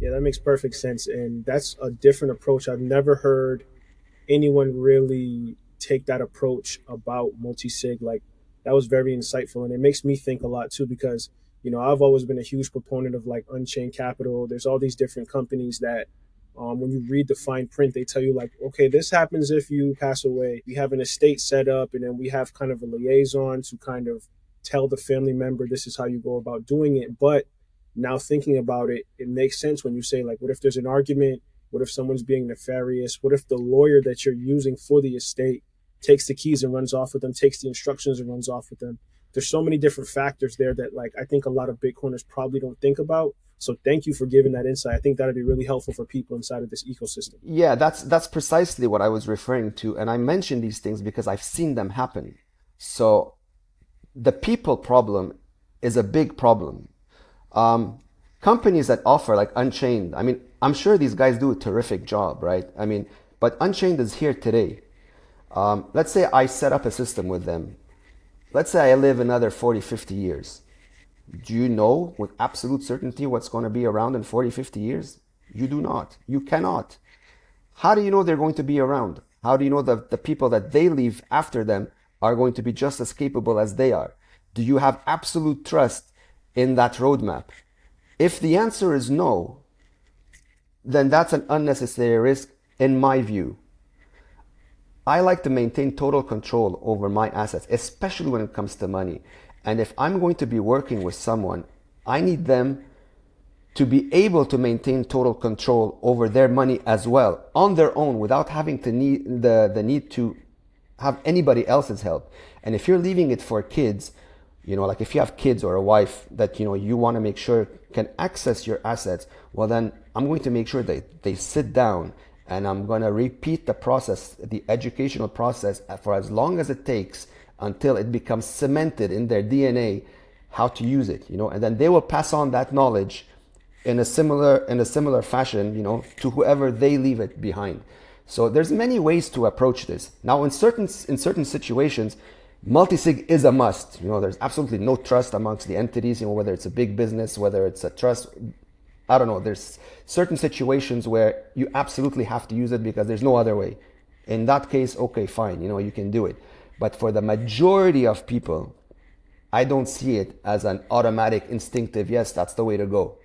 Yeah, that makes perfect sense. And that's a different approach. I've never heard anyone really take that approach about multi-sig. Like, that was very insightful. And it makes me think a lot too, because, I've always been a huge proponent of like Unchained Capital. There's all these different companies that, when you read the fine print, they tell you like, okay, this happens if you pass away. We have an estate set up, and then we have kind of a liaison to kind of tell the family member this is how you go about doing it. But now thinking about it, it makes sense when you say like, what if there's an argument? What if someone's being nefarious? What if the lawyer that you're using for the estate takes the keys and runs off with them, takes the instructions and runs off with them? There's so many different factors there that like I think a lot of Bitcoiners probably don't think about. So thank you for giving that insight. I think that'd be really helpful for people inside of this ecosystem. Yeah, that's precisely what I was referring to. And I mention these things because I've seen them happen. So the people problem is a big problem. Companies that offer like Unchained, I mean, I'm sure these guys do a terrific job, right? I mean, but Unchained is here today. Let's say I set up a system with them. Let's say I live another 40, 50 years. Do you know with absolute certainty what's going to be around in 40, 50 years? You do not. You cannot. How do you know they're going to be around? How do you know that the people that they leave after them are going to be just as capable as they are? Do you have absolute trust in that roadmap? If the answer is no, then that's an unnecessary risk in my view. I like to maintain total control over my assets, especially when it comes to money. And if I'm going to be working with someone, I need them to be able to maintain total control over their money as well, on their own, without having to need the need to have anybody else's help. And if you're leaving it for kids, like if you have kids or a wife that, you want to make sure can access your assets, well, then I'm going to make sure that they sit down and I'm going to repeat the process, the educational process for as long as it takes until it becomes cemented in their DNA how to use it, and then they will pass on that knowledge in a similar fashion, to whoever they leave it behind. So there's many ways to approach this. Now, in certain situations, multisig is a must. There's absolutely no trust amongst the entities, whether it's a big business, whether it's a trust. I don't know. There's certain situations where you absolutely have to use it because there's no other way. In that case, okay, fine, you can do it. But for the majority of people, I don't see it as an automatic, instinctive, yes, that's the way to go.